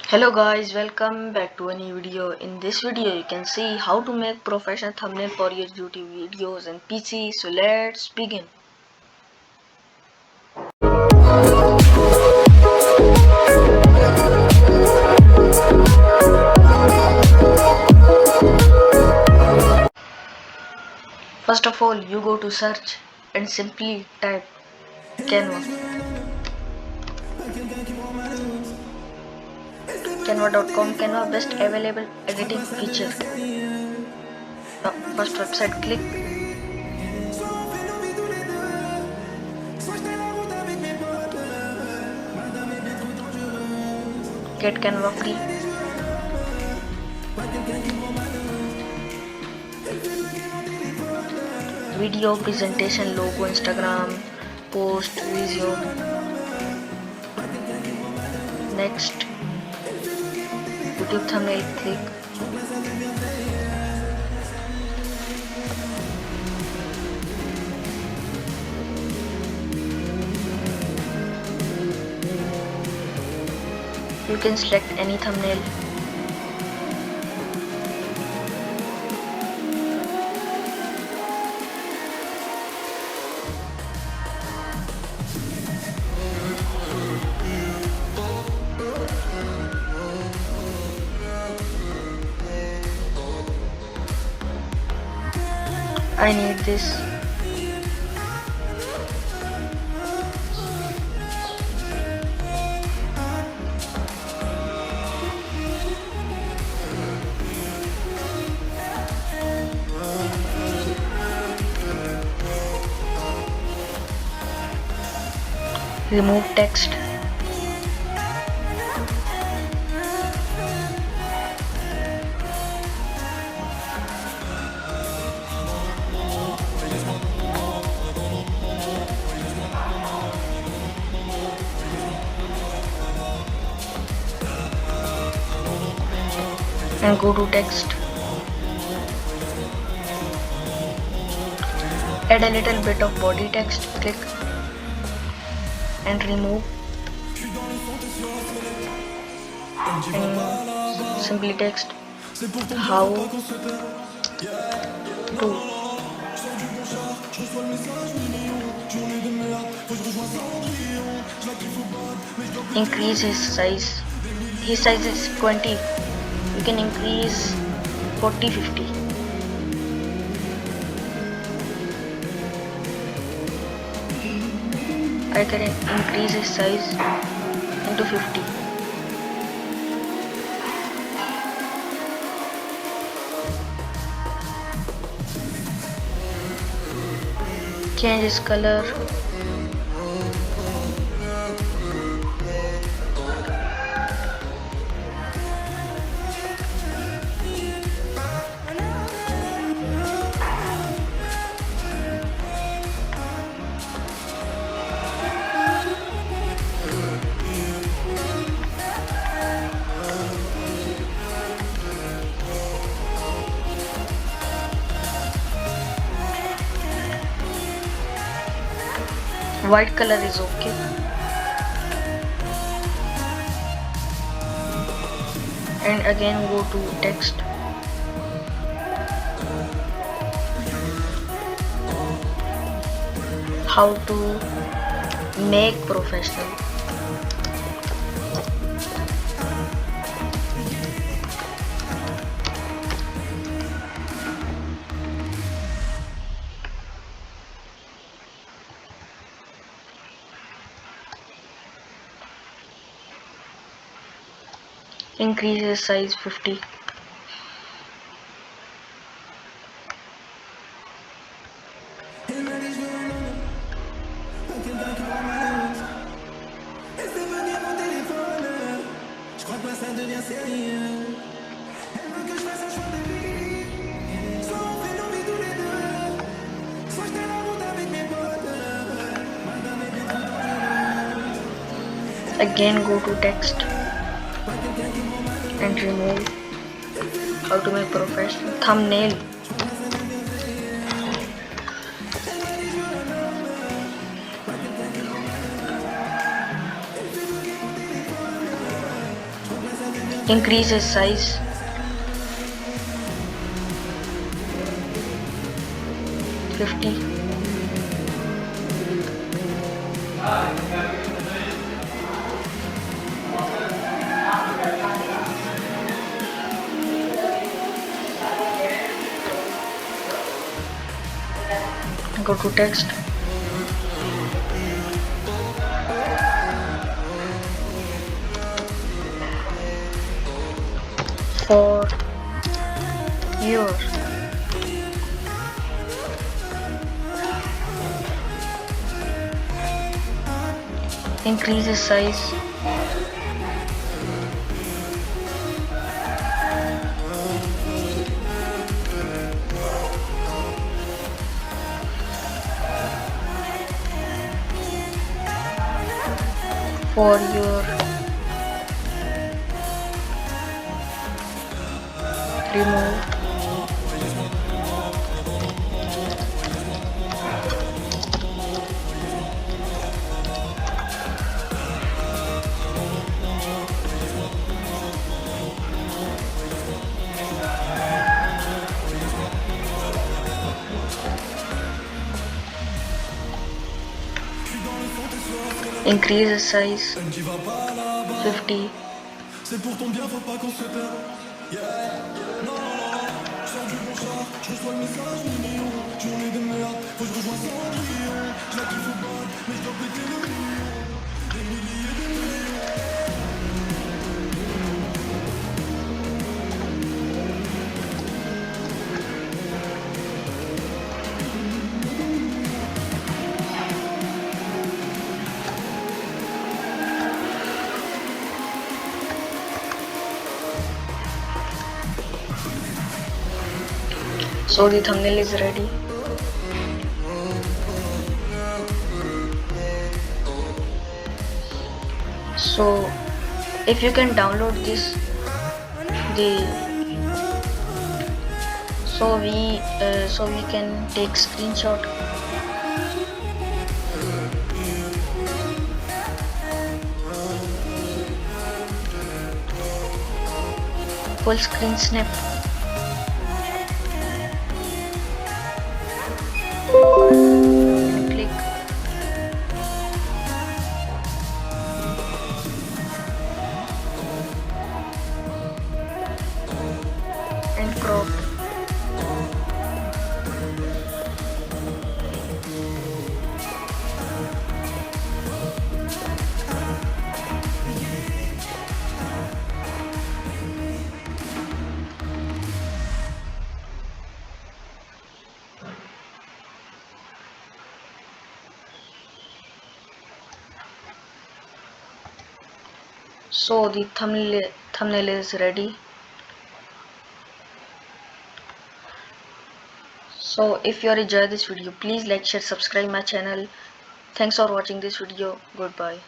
Hello guys, welcome back to a new video. In this video you can see how to make professional thumbnail for your YouTube videos and PC. So let's begin. First of all, you go to search and simply type Canva. Canva.com, Canva best available editing feature. First website, click. Get Canva free. Video, presentation, logo, Instagram, post, video. Next, YouTube thumbnail, click. You can select any thumbnail. I need this. Remove text. And go to text. Add a little bit of body text, click and remove, and simply text how to increase his size. His size is 20. You can increase 40-50. I can increase his size into 50. Change his color. White color is okay. And again go to text. How to make professional. Increase his size 50. Again go to text and remove. How to make professional thumbnail. Increase its size. $50. Go to text. For your increase its size. For your remove. Increase the size. 50. C'est pour ton bien, faut pas qu'on se perde. Yeah, non, non, non. Je sors du bon char, je reçois le message mignon. Journée de merde, faut que je rejoins Cendrillon. Je la kiffe au bol, mais je dois péter le million. Des milliers de millions. So the thumbnail is ready. So if you can download this, so we can take screenshot. Full screen snap. Click. And crop. So the thumbnail is ready. So if you enjoyed this video, please like, share, subscribe my channel. Thanks for watching this video. Goodbye.